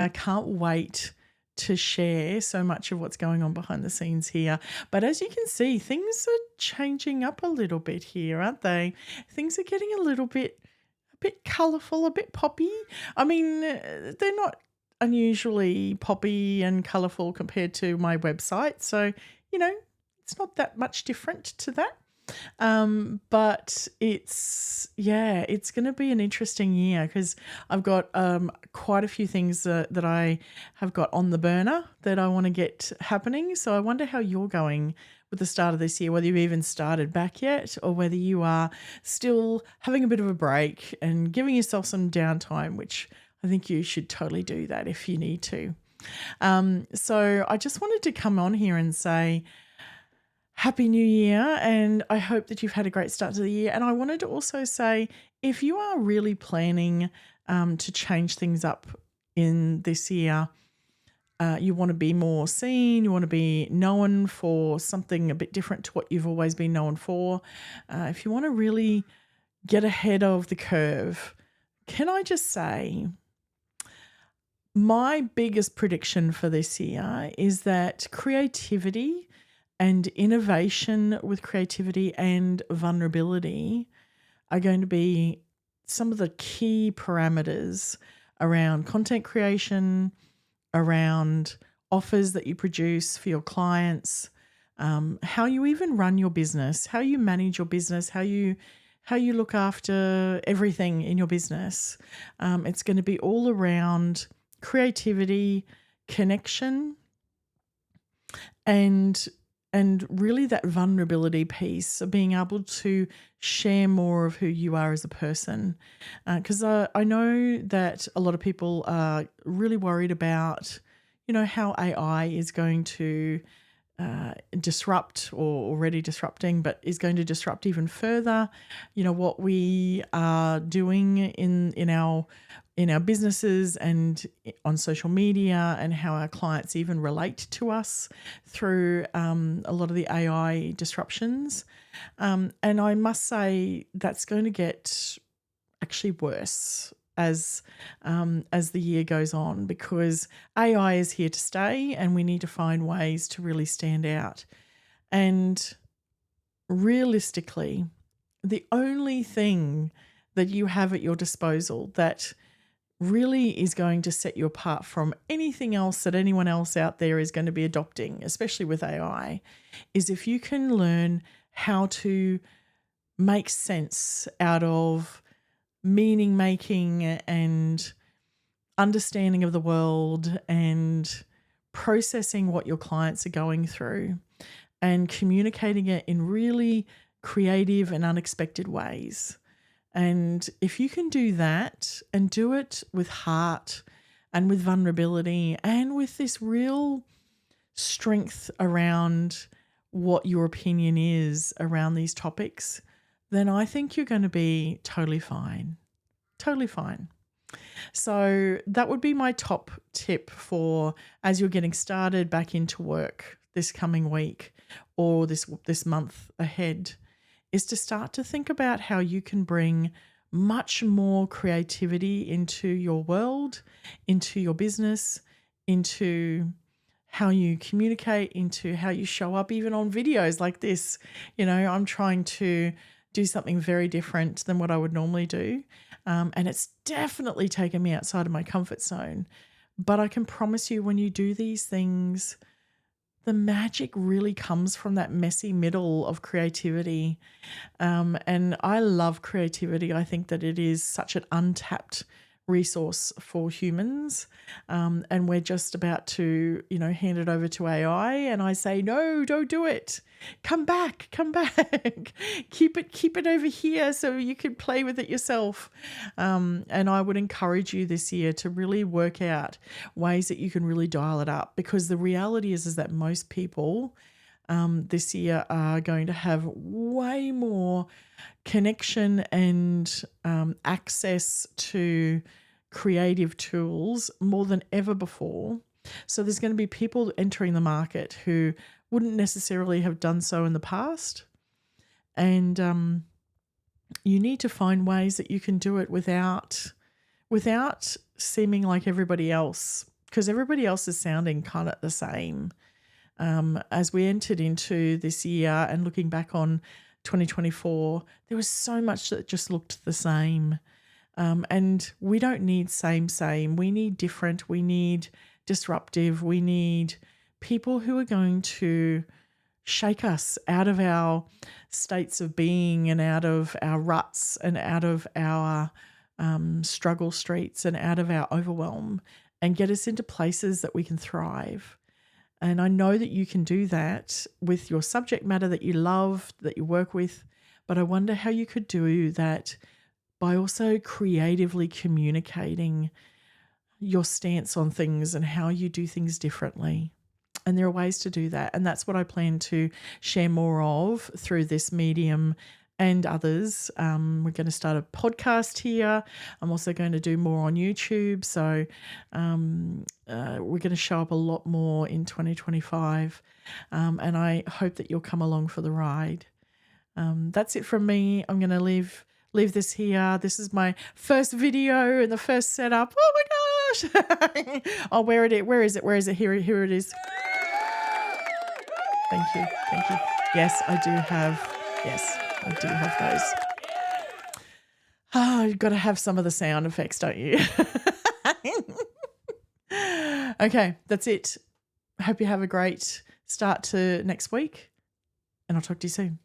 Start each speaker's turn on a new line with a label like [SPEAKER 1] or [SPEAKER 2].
[SPEAKER 1] Can't wait to share so much of what's going on behind the scenes here. But as you can see, things are changing up a little bit here, aren't they? Things are getting a bit colourful, a bit poppy. I mean, they're not unusually poppy and colourful compared to my website. So, it's not that much different to that. But it's going to be an interesting year because I've got quite a few things that I have got on the burner that I want to get happening. So I wonder how you're going with the start of this year, whether you've even started back yet or whether you are still having a bit of a break and giving yourself some downtime, which I think you should totally do that if you need to. So I just wanted to come on here and say, Happy New Year, and I hope that you've had a great start to the year. And I wanted to also say, if you are really planning to change things up in this year, you want to be more seen, you want to be known for something a bit different to what you've always been known for, if you want to really get ahead of the curve, can I just say, my biggest prediction for this year is that creativity and innovation with creativity and vulnerability are going to be some of the key parameters around content creation, around offers that you produce for your clients, how you even run your business, how you manage your business, how you look after everything in your business. It's going to be all around creativity, connection, and really that vulnerability piece of being able to share more of who you are as a person. Because I know that a lot of people are really worried about, how AI is going to disrupt, or already disrupting, but is going to disrupt even further, what we are doing in our businesses and on social media, and how our clients even relate to us through a lot of the AI disruptions. And I must say that's going to get actually worse as the year goes on, because AI is here to stay and we need to find ways to really stand out. And realistically, the only thing that you have at your disposal that really is going to set you apart from anything else that anyone else out there is going to be adopting, especially with AI, is if you can learn how to make sense out of meaning making and understanding of the world and processing what your clients are going through and communicating it in really creative and unexpected ways. And if you can do that and do it with heart and with vulnerability and with this real strength around what your opinion is around these topics, then I think you're going to be totally fine. Totally fine. So that would be my top tip for as you're getting started back into work this coming week or this month ahead, is to start to think about how you can bring much more creativity into your world, into your business, into how you communicate, into how you show up even on videos like this. I'm trying to do something very different than what I would normally do. And it's definitely taken me outside of my comfort zone. But I can promise you, when you do these things, the magic really comes from that messy middle of creativity. And I love creativity. I think that it is such an untapped resource for humans. And we're just about to, hand it over to AI. And I say, no, don't do it. Come back. keep it over here so you can play with it yourself. And I would encourage you this year to really work out ways that you can really dial it up, because the reality is that most people this year are going to have way more connection and access to creative tools more than ever before. So there's going to be people entering the market who wouldn't necessarily have done so in the past. And you need to find ways that you can do it without seeming like everybody else because everybody else is sounding kind of the same. As we entered into this year and looking back on 2024, there was so much that just looked the same. And we don't need same. We need different. We need disruptive. We need people who are going to shake us out of our states of being and out of our ruts and out of our struggle streets and out of our overwhelm and get us into places that we can thrive. And I know that you can do that with your subject matter that you love, that you work with, but I wonder how you could do that by also creatively communicating your stance on things and how you do things differently. And there are ways to do that. And that's what I plan to share more of through this medium and others. We're going to start a podcast here. I'm also going to do more on YouTube. So we're going to show up a lot more in 2025. And I hope that you'll come along for the ride. That's it from me. I'm going to leave this here. This is my first video and the first setup. Oh my gosh. Oh, where is it? Here it is. Thank you. Yes, I do have those. Oh, you've got to have some of the sound effects, don't you? Okay, that's it. Hope you have a great start to next week, and I'll talk to you soon.